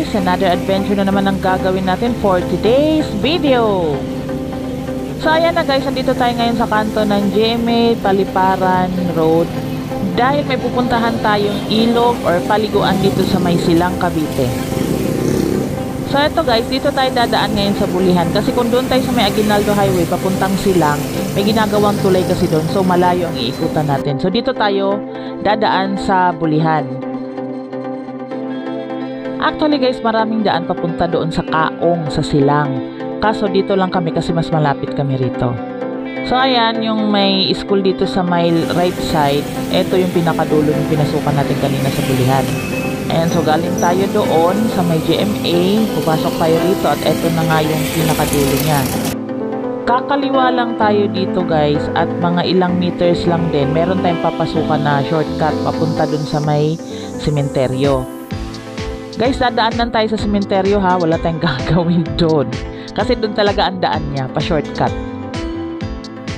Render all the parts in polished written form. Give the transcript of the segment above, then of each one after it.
guys, another adventure na naman ang gagawin natin for today's video. So ayan na guys, andito tayo ngayon sa kanto ng GMA Paliparan Road dahil may pupuntahan tayong ilog or paliguan dito sa may Silang, Cavite. So eto guys, dito tayo dadaan ngayon sa Bulihan kasi kung doon tayo sa may Aguinaldo Highway papuntang Silang, may ginagawang tulay kasi doon, so malayo ang iikutan natin. So dito tayo dadaan sa Bulihan. Actually guys, maraming daan papunta doon sa Kaong, sa Silang. Kaso dito lang kami kasi mas malapit kami rito. So ayan, yung may school dito sa may right side. Ito yung pinakadulo yung pinasukan natin kanina sa Bulihan. Ayan, so galing tayo doon sa may GMA. Pupasok tayo rito at ito na nga yung pinakadulo niya. Kakaliwa lang tayo dito guys at mga ilang meters lang din. Meron tayong papasukan na shortcut papunta doon sa may sementeryo. Guys, dadaanan tayo sa sementeryo ha, wala tayong gagawin doon. Kasi doon talaga ang daan niya, pa shortcut.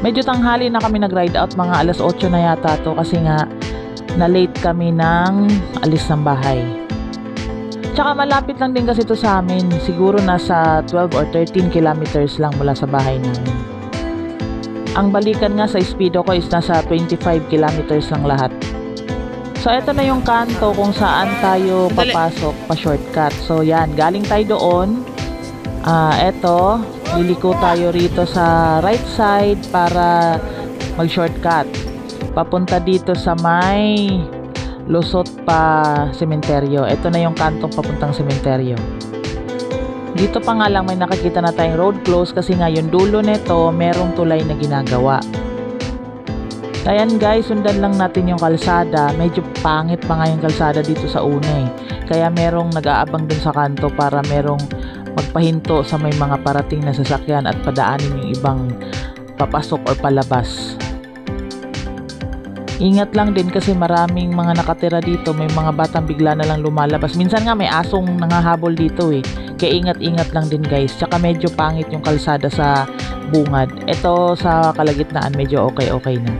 Medyo tanghali na kami nag-ride out, mga alas 8 na yata to kasi nga na-late kami ng alis ng bahay. Tsaka malapit lang din kasi to sa amin, siguro nasa 12 or 13 kilometers lang mula sa bahay namin. Ang balikan nga sa speedo ko is nasa 25 kilometers lang lahat. So, ito na yung kanto kung saan tayo papasok pa shortcut. So, yan. Galing tayo doon. Ito. Liliko tayo rito sa right side para mag-shortcut. Papunta dito sa may Lusot pa sementeryo. Ito na yung kantong papuntang sementeryo. Dito pa nga lang may nakikita na tayong road close kasi nga yung dulo nito merong tulay na ginagawa. Ayan guys, sundan lang natin yung kalsada. Medyo pangit pa nga yung kalsada dito sa una eh. Kaya merong nag-aabang dun sa kanto para merong magpahinto sa may mga parating na sasakyan at padaanin yung ibang papasok or palabas. Ingat lang din kasi maraming mga nakatira dito. May mga batang bigla na lang lumalabas. Minsan nga may asong nangahabol dito eh. Kaya ingat-ingat lang din guys. Tsaka medyo pangit yung kalsada sa bungad. Ito sa kalagitnaan medyo okay-okay na.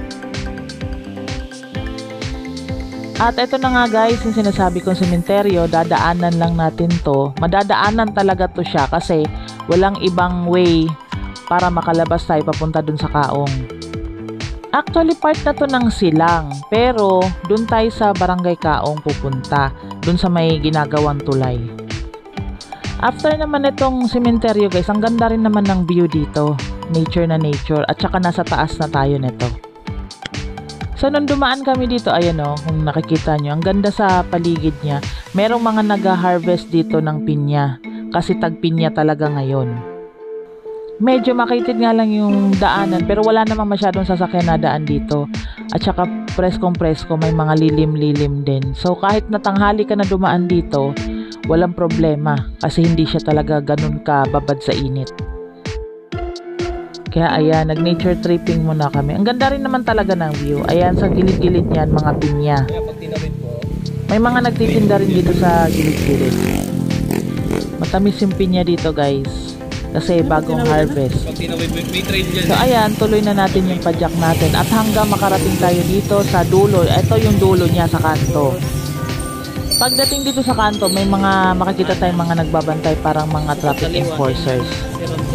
At ito na nga guys, yung sinasabi kong sementeryo, dadaanan lang natin to. Madadaanan talaga to siya kasi walang ibang way para makalabas tayo papunta dun sa Kaong. Actually part na to ng Silang, pero dun tayo sa Barangay Kaong pupunta, dun sa may ginagawang tulay. After naman itong sementeryo guys, ang ganda rin naman ng view dito. Nature na nature at saka nasa taas na tayo nito. So, nung dumaan kami dito, ayan o, kung nakikita nyo, ang ganda sa paligid niya. Merong mga nag-harvest dito ng pinya. Kasi tag-pinya talaga ngayon. Medyo makitid nga lang yung daanan, pero wala namang masyadong sasakyan na daan dito. At saka preskong-presko, may mga lilim-lilim din. So, kahit natanghali ka na dumaan dito, walang problema. Kasi hindi siya talaga ganun kababad sa init. Kaya ayan, nag-nature tripping muna kami. Ang ganda rin naman talaga ng view. Ayan, sa gilid-gilid niyan, mga pinya. May mga nagtitinda rin dito sa gilid-gilid. Matamis yung pinya dito guys. Kasi bagong harvest. So ayan, tuloy na natin yung padyak natin. At hanggang makarating tayo dito sa dulo. Ito yung dulo niya sa kanto. Pagdating dito sa kanto, may mga makikita tayong mga nagbabantay, parang mga traffic enforcers.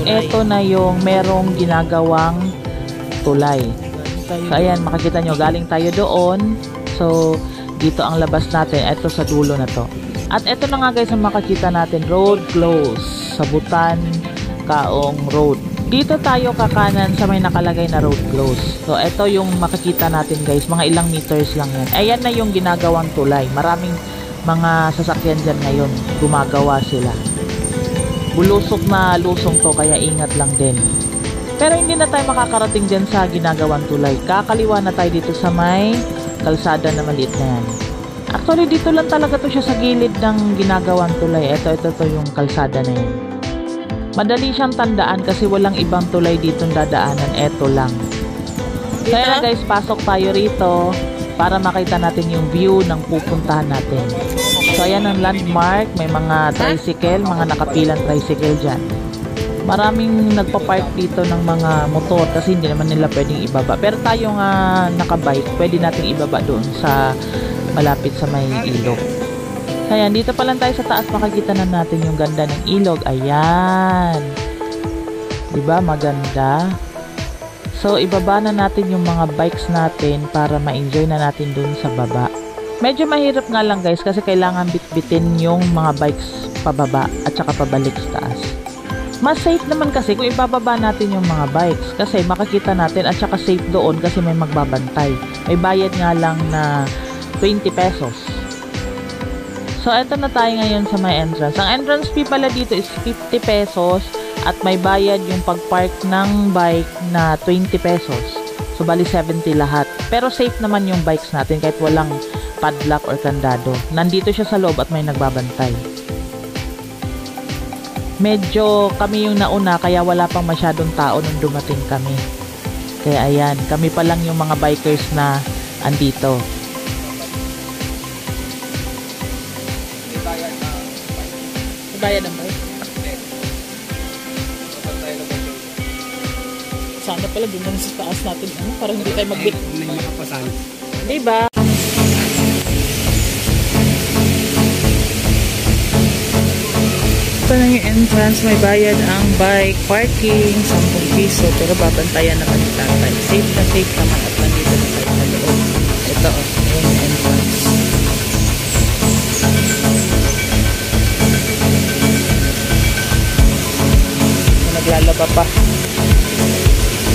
Ito na yung merong ginagawang tulay. So ayan, makikita nyo, galing tayo doon. So dito ang labas natin. Ito sa dulo na to. At ito na nga guys ang makikita natin, road close. Sabutan Kaong Road. Dito tayo kakanan sa may nakalagay na road close. So ito yung makikita natin guys, mga ilang meters lang yan. Ayan na yung ginagawang tulay. Maraming mga sasakyan dyan ngayon, gumagawa sila. Bulusok na lusong to, kaya ingat lang din. Pero hindi na tayo makakarating dyan sa ginagawang tulay. Kakaliwa na tayo dito sa may kalsada na maliit na yan. Actually, dito lang talaga to siya sa gilid ng ginagawang tulay. Ito yung kalsada na yan. Madali siyang tandaan kasi walang ibang tulay dito dadaanan. Ito lang. Kaya na guys, pasok tayo rito para makita natin yung view ng pupuntahan natin. So ayan ang landmark, may mga tricycle, mga nakapilang tricycle dyan. Maraming nagpa-park dito ng mga motor kasi hindi naman nila pwedeng ibaba. Pero tayo nga nakabike, pwede natin ibaba doon sa malapit sa may ilog. Ayan, dito pa lang tayo sa taas, makikita na natin yung ganda ng ilog. Ayan. Diba? Maganda. So, ibaba na natin yung mga bikes natin para ma-enjoy na natin dun sa baba. Medyo mahirap nga lang guys kasi kailangan bitbitin yung mga bikes pababa at saka pabalik sa taas. Mas safe naman kasi kung ibababa natin yung mga bikes kasi makikita natin at saka safe doon kasi may magbabantay. May bayad nga lang na 20 pesos. So, eto na tayo ngayon sa may entrance. Ang entrance fee pala dito is 50 pesos at may bayad yung pag-park ng bike na 20 pesos. So, bali 70 lahat. Pero safe naman yung bikes natin kahit walang padlock or kandado. Nandito siya sa loob at may nagbabantay. Medyo kami yung nauna kaya wala pang masyadong tao nung dumating kami. Kaya ayan, kami pa lang yung mga bikers na andito. Bayad ang bike? Sana pala doon lang sa taas natin parang hindi tayo magbit. Diba? Ito lang yung entrance, may bayad ang bike parking, 10 piso, pero babantayan naman ni tatay. Safe na safe naman at nandito na tayo sa loob. Ito, ayun yung entrance. Naglalaba pa.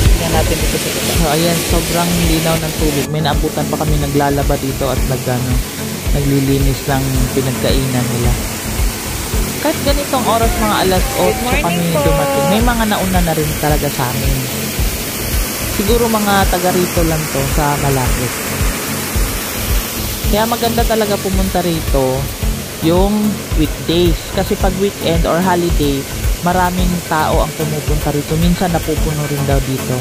Tingnan natin dito sa baba. So, ayan, sobrang linaw ng tubig. May naabutan pa kami naglalaba dito at naglilinis ng pinagkainan nila. Kahit ganitong oras mga alas 8 kami dumating. May mga nauna na rin talaga sa amin. Siguro mga taga rito lang to sa malapit. Kaya maganda talaga pumunta rito yung weekdays. Kasi pag weekend or holiday, maraming tao ang pumupunta rito. Minsan napupuno rin daw dito.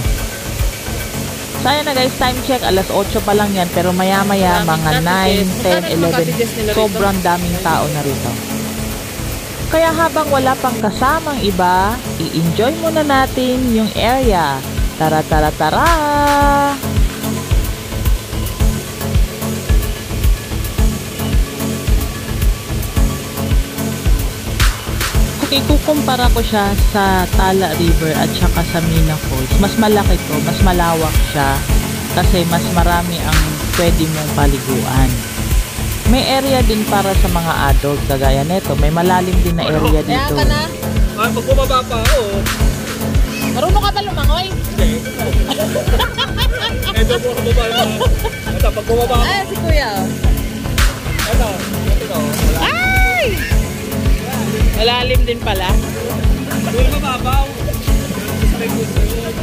So ayan na guys, time check. Alas 8 pa lang yan. Pero maya maya mga 9, 10, 11 sobrang daming tao na rito. Kaya habang wala pang kasamang iba, i-enjoy muna natin yung area. Tara tara tara! Kung ikukumpara ko siya sa Tala River at saka sa Mina Falls, mas malaki to, mas malawak siya kasi mas marami ang pwede mong paliguan. May area din para sa mga adult kagaya nito. May malalim din na area dito. Kaya ka na? Ay, pag bumaba pa ako. Marunong ka ba lumangoy? Hindi. Ito po ako bumaba. Ito, pag bumaba ako. Ay, si kuya. Ito. Ay! Malalim din pala. Doon mababaw.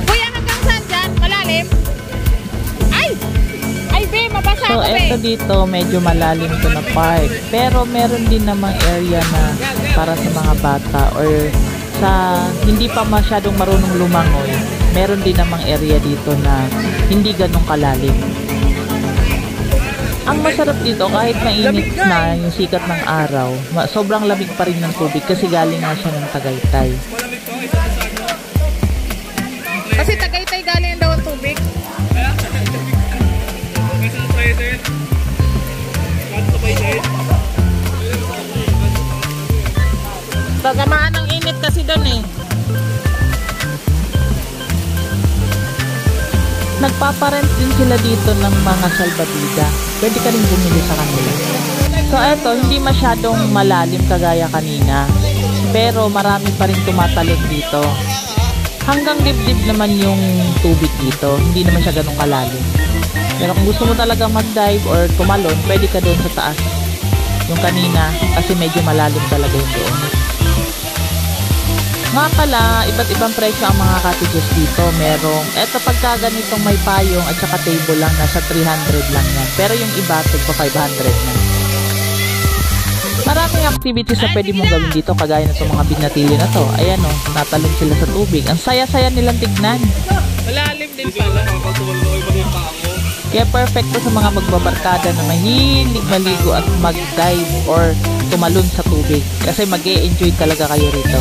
Kuya, hanggang saan dyan? Malalim? Ay! Ay, be, mabasa ako, be. So, eto dito, medyo malalim to na park. Pero meron din namang area na para sa mga bata or sa hindi pa masyadong marunong lumangoy. Meron din namang area dito na hindi ganun kalalim. Ang masarap dito, kahit mainit na yung sikat ng araw, sobrang lamig pa rin ng tubig kasi galing nga siya ng Tagaytay. Kasi Tagaytay galing daw ang tubig. Tatamaan ng init kasi doon eh. Nagpaparent din sila dito ng mga salbabida. Pwede ka rin bumili sa kanila. So eto, hindi masyadong malalim kagaya kanina. Pero marami pa rin tumatalon dito. Hanggang dibdib naman yung tubig dito. Hindi naman siya ganun kalalim. Pero kung gusto mo talaga mag-dive or tumalon, pwede ka doon sa taas. Yung kanina, kasi medyo malalim talaga yung doon. Nga pala, iba't ibang presyo ang mga cottages dito. Merong, eto pagka ganitong may payong at saka table lang, nasa 300 lang yan. Pero yung iba, tigpa 500 na. Maraming activities na pwede mong gawin dito, kagaya na itong mga binatili na to. Ayan o, natalon sila sa tubig. Ang saya-saya nilang tignan. Malalim din pala. Kaya perfect to sa mga magbabarkada na mahilig maligo at mag-dive or tumalon sa tubig. Kasi mag-e-enjoy talaga kayo rito.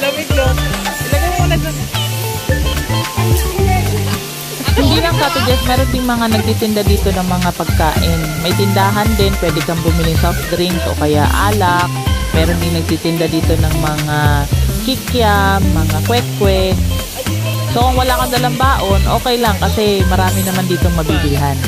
Lamig doon. Ilagay mo na dyan. Hindi lang cottages, meron ding mga nagtitinda dito ng mga pagkain. May tindahan din, pwede kang bumili soft drinks o kaya alak. Meron din nagtitinda dito ng mga kikiam, mga kwek-kwek. So kung wala kang dalang baon, okay lang kasi marami naman ditong mabibilhan.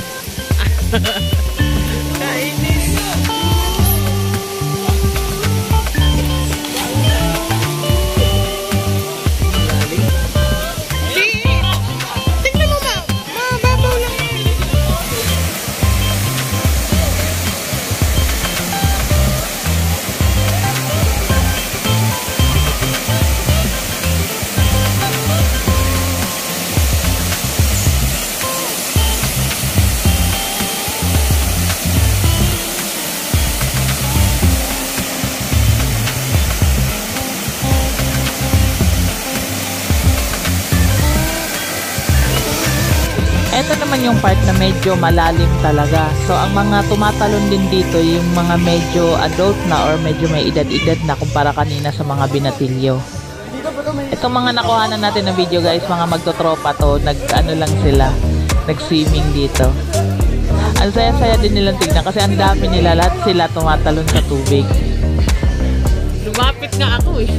Ito naman yung part na medyo malalim talaga. So, ang mga tumatalon din dito, yung mga medyo adult na or medyo may edad-edad na kumpara kanina sa mga binatilyo. Itong mga nakuhanan natin na video guys, mga magtotropa to, nag-ano lang sila, nag-swimming dito. Ang saya-saya din nilang tignan kasi ang dami nila, lahat sila tumatalon sa tubig. Lumapit nga ako eh.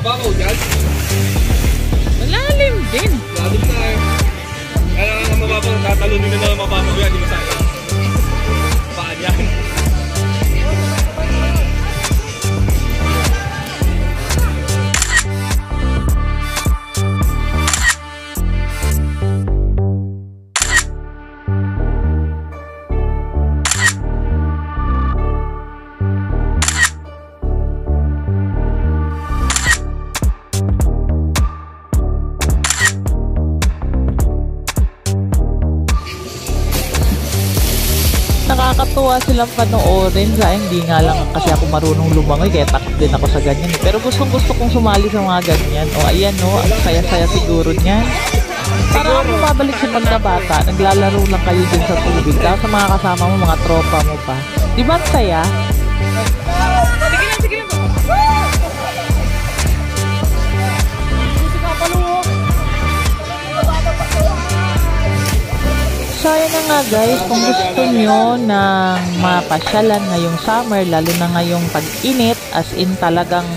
Mababaw dyan? Malalim din. Lalim na eh. Kaya nga mababaw, tatalunin na lang mababaw yan, di ba sa'yo? Paan yan? Nakakatuwa silang panoorin. Sa hindi nga lang kasi ako marunong lumangoy kaya takot din ako sa ganyan. Pero gusto kong sumali sa mga ganyan. O ayan no, ang saya-saya siguro niyan. Para ako mabalik sa pagkabata, naglalaro lang kayo din sa tubig. Tapos sa mga kasama mo, mga tropa mo pa. Di ba ang saya? Sige lang. So ayan na nga guys, kung gusto nyo ng mapasyalan ngayong summer, lalo na ngayong pag-init, as in talagang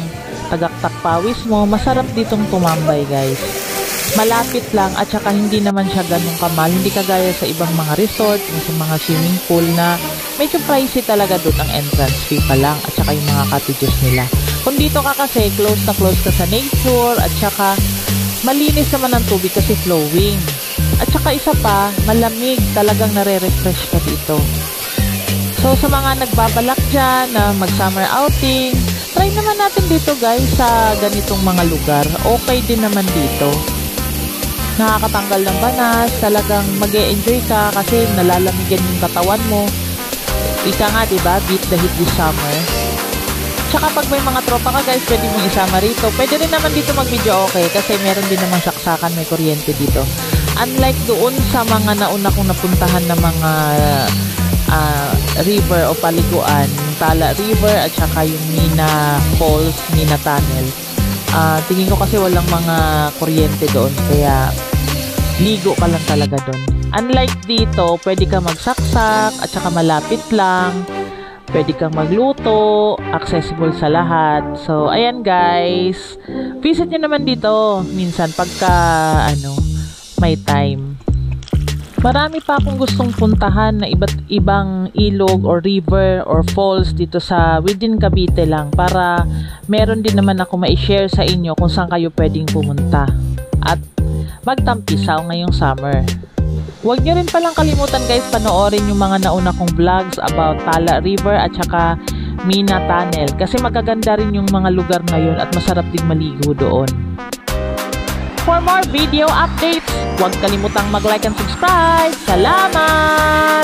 tagaktak pawis mo, masarap ditong tumambay guys. Malapit lang at saka hindi naman siya ganun kamahal, hindi kagaya sa ibang mga resort, sa mga swimming pool na medyo pricey talaga doon ang entrance fee pa lang at saka yung mga cottages nila. Kung dito ka kasi, close na close ka sa nature at saka malinis naman ang tubig kasi flowing. At saka isa pa, malamig, talagang nare-refresh ka dito. So sa mga nagbabalak dyan na mag-summer outing, try naman natin dito guys sa ganitong mga lugar. Okay din naman dito. Nakakatanggal ng banas, talagang mag-e-enjoy ka kasi nalalamigan yung katawan mo. Ika nga diba, beat the heat this summer. Tsaka pag may mga tropa ka guys, pwede mong isama rito. Pwede rin naman dito mag-video okay kasi meron din naman saksakan, may kuryente dito. Unlike doon sa mga nauna kong napuntahan na mga river o paliguan, Tala River at saka yung Mina Falls, Mina Tunnel. Tingin ko kasi walang mga kuryente doon kaya ligo ka lang talaga doon. Unlike dito, pwede ka magsaksak at saka malapit lang. Pwede kang magluto, accessible sa lahat. So, ayan guys. Visit nyo naman dito minsan pagka may time. Marami pa akong gustong puntahan na iba't ibang ilog or river or falls dito sa within Cavite lang para meron din naman ako ma-share sa inyo kung saan kayo pwedeng pumunta at magtampisaw ngayong summer. Huwag nyo rin palang kalimutan guys panoorin yung mga nauna kong vlogs about Tala River at saka Mina Tunnel kasi magaganda rin yung mga lugar ngayon at masarap ding maligo doon. For more video updates, huwag kalimutang mag-like and subscribe. Salamat!